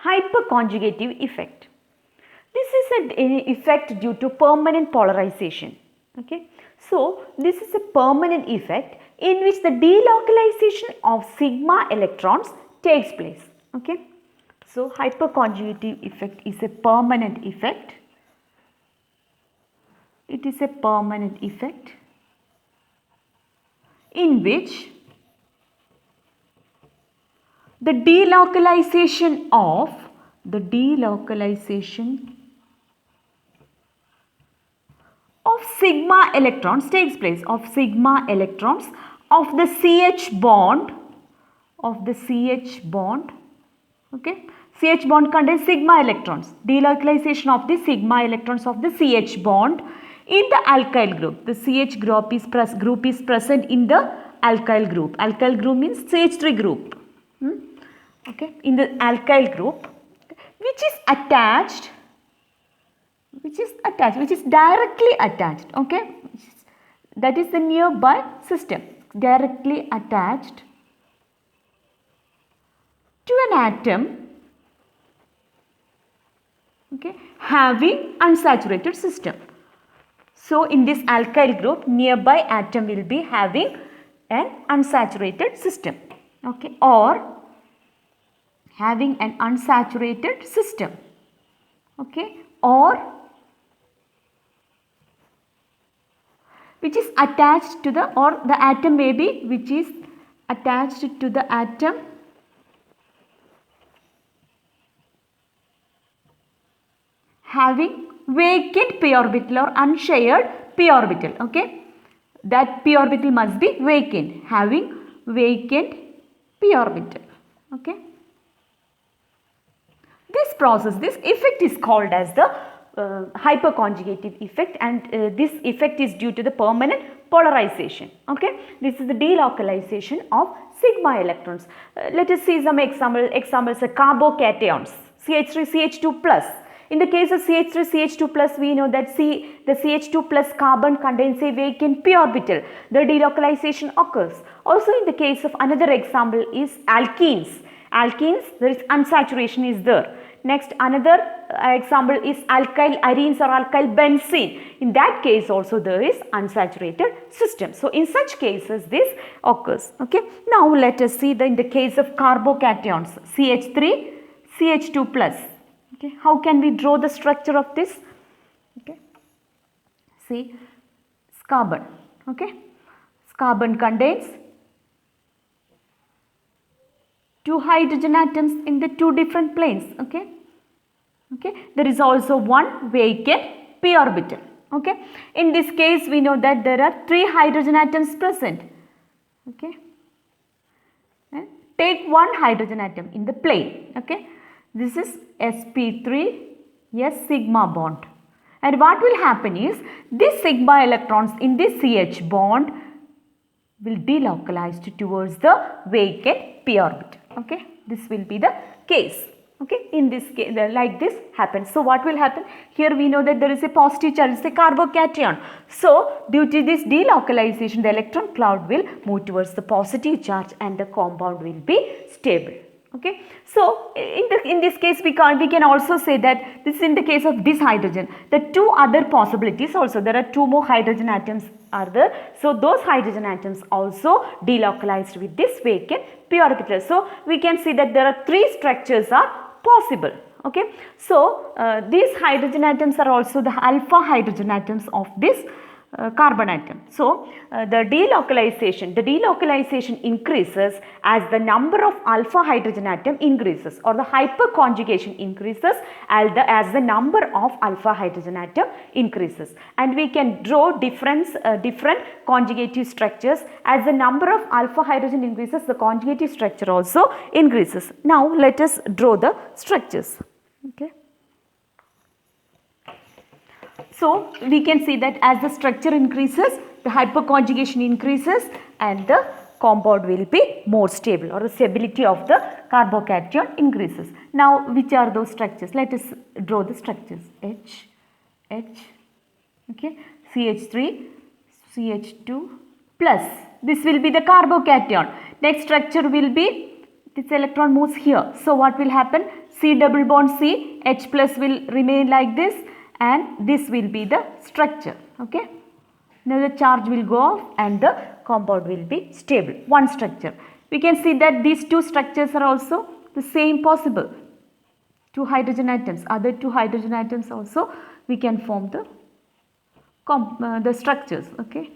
Hyperconjugative effect. This is an effect due to permanent polarization. Okay. So, this is a permanent effect in which the delocalization of sigma electrons takes place. Okay. So, hyperconjugative effect is a permanent effect. It is a permanent effect in which the delocalization of sigma electrons takes place, of sigma electrons of the CH bond, okay. CH bond contains sigma electrons. Delocalization of the sigma electrons of the CH bond in the alkyl group. The CH group is present in the alkyl group. Alkyl group means CH3 group. Okay, in the alkyl group, which is directly attached. Okay, that is the nearby system, directly attached to an atom, okay, having unsaturated system. So, in this alkyl group, nearby atom will be having an unsaturated system, okay, or having an unsaturated system, okay, or which is attached to the, or the atom may be which is attached to the atom having vacant p orbital or unshared p orbital. Okay, that p orbital must be vacant, having vacant p orbital. Okay, this effect is called as the hyperconjugative effect, and this effect is due to the permanent polarization. Okay, this is the delocalization of sigma electrons. Let us see some examples of carbocations, CH3 CH2 plus. In the case of CH3 CH2 plus, we know that the CH2 plus carbon contains a vacant p orbital. The delocalization occurs. Also, in the case of another example is alkenes. Alkenes, there is unsaturation is there. Next, another example is alkyl arenes or alkyl benzene. In that case also there is unsaturated system. So, in such cases this occurs. Okay. Now, let us see in the case of carbocations, CH3, CH2 plus. Okay. How can we draw the structure of this? Okay. See, carbon. Okay. Carbon contains two hydrogen atoms in the two different planes. Okay. Okay. There is also one vacant p orbital. Okay. In this case, we know that there are three hydrogen atoms present. Okay. And take one hydrogen atom in the plane. Okay. This is sp3 s sigma bond. And what will happen is, these sigma electrons in this CH bond will delocalize towards the vacant p orbital. Okay. This will be the case. Okay. In this case, like this happens. So, what will happen? Here we know that there is a positive charge, it's a carbocation. So, due to this delocalization, the electron cloud will move towards the positive charge and the compound will be stable. Okay. So, in this case we can also say that this is in the case of this hydrogen. The two other possibilities also, there are two more hydrogen atoms are there. So, those hydrogen atoms also delocalized with this vacant p orbital. So, we can see that there are three structures are possible. Okay. So, these hydrogen atoms are also the alpha hydrogen atoms of this carbon atom. So, the delocalization increases as the number of alpha hydrogen atom increases, or the hyperconjugation increases as the number of alpha hydrogen atom increases. And we can draw different conjugative structures. As the number of alpha hydrogen increases, the conjugative structure also increases. Now, let us draw the structures. Okay. So, we can see that as the structure increases, the hyperconjugation increases and the compound will be more stable, or the stability of the carbocation increases. Now, which are those structures? Let us draw the structures. H, okay, CH3, CH2 plus. This will be the carbocation. Next structure will be, this electron moves here. So, what will happen? C double bond C, H plus will remain like this, and this will be the structure. Okay. Now the charge will go off and the compound will be stable. One structure. We can see that these two structures are also the same possible. Two hydrogen atoms. Other two hydrogen atoms also we can form the structures. Okay.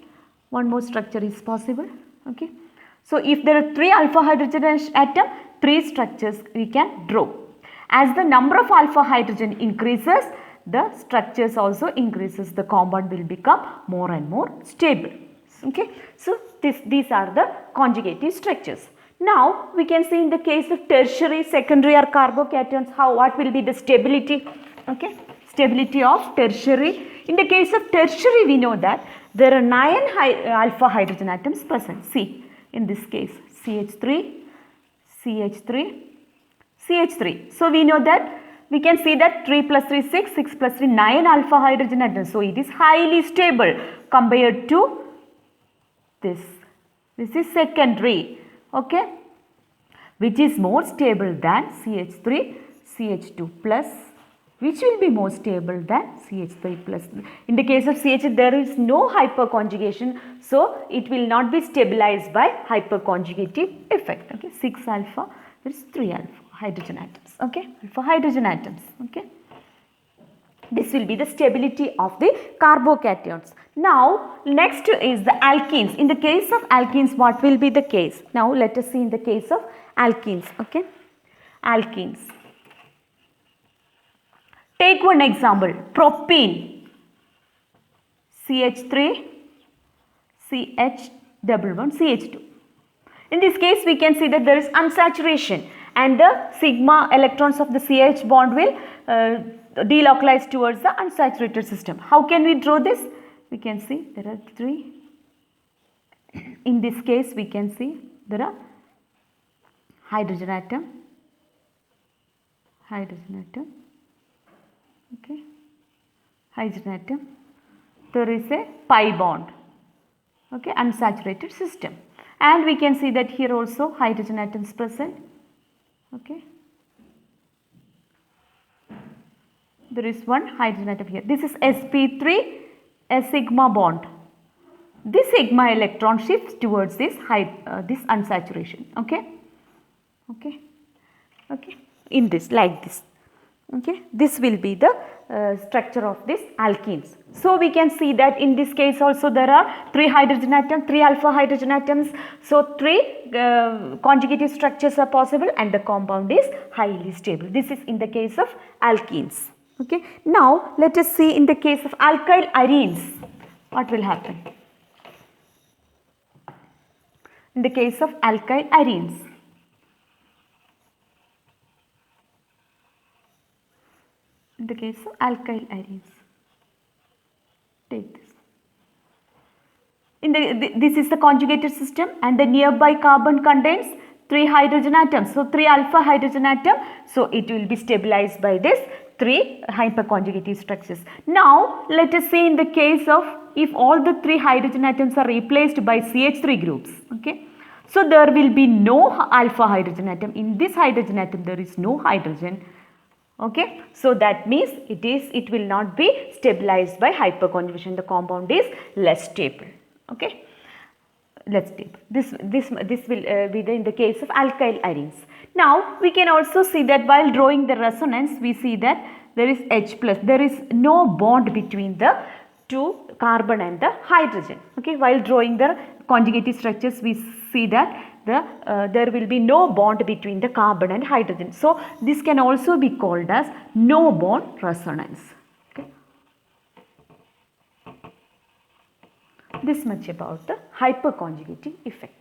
One more structure is possible. Okay. So if there are 3 alpha hydrogen atom, 3 structures we can draw. As the number of alpha hydrogen increases, the structures also increases. The compound will become more and more stable. Okay. So these are the conjugative structures. Now we can see in the case of tertiary, secondary or carbocations what will be the stability. Okay. Stability of tertiary. In the case of tertiary, we know that there are 9 alpha hydrogen atoms present. See, in this case CH3, CH3, CH3. So we know that we can see that 3 plus 3 6, 6 plus 3 9 alpha hydrogen atoms. So it is highly stable compared to this. This is secondary. Okay, which is more stable than CH3, CH2 plus, which will be more stable than CH3 plus. In the case of CH, there is no hyperconjugation, so it will not be stabilized by hyperconjugative effect. Okay, 6 alpha, there is 3 alpha hydrogen atoms. Okay, alpha hydrogen atoms. Okay, this will be the stability of the carbocations. Now, next is the alkenes. In the case of alkenes, what will be the case? Now, let us see in the case of alkenes. Okay, alkenes. Take one example, propene, CH3, CH double bond, CH2. In this case, we can see that there is unsaturation and the sigma electrons of the CH bond will delocalize towards the unsaturated system. How can we draw this? We can see there are 3. In this case, we can see there are hydrogen atom, okay, hydrogen atom. There is a pi bond, okay, unsaturated system, and we can see that here also hydrogen atoms present. Okay, there is one hydrogen atom here. This is sp3, a sigma bond. This sigma electron shifts towards this unsaturation. Okay, in this, like this. Okay, this will be the structure of this alkenes. So we can see that in this case also there are 3 hydrogen atoms, 3 alpha hydrogen atoms. So 3 conjugative structures are possible and the compound is highly stable. This is in the case of alkenes. Okay. Now let us see in the case of alkyl arenes, what will happen. In the case of alkyl arenes, take this. This is the conjugated system and the nearby carbon contains 3 hydrogen atoms. So 3 alpha hydrogen atom. So it will be stabilized by this 3 hyperconjugative structures. Now let us see in the case of if all the 3 hydrogen atoms are replaced by CH3 groups. Okay. So there will be no alpha hydrogen atom. In this hydrogen atom there is no hydrogen. Okay. So that means it will not be stabilized by hyperconjugation. The compound is less stable. Okay. Less stable. This will be in the case of alkyl arenes. Now we can also see that while drawing the resonance, we see that there is H plus. There is no bond between the 2 carbon and the hydrogen. Okay. While drawing the conjugative structures, we see that there will be no bond between the carbon and hydrogen. So this can also be called as no bond resonance. Okay. This much about the hyperconjugative effect.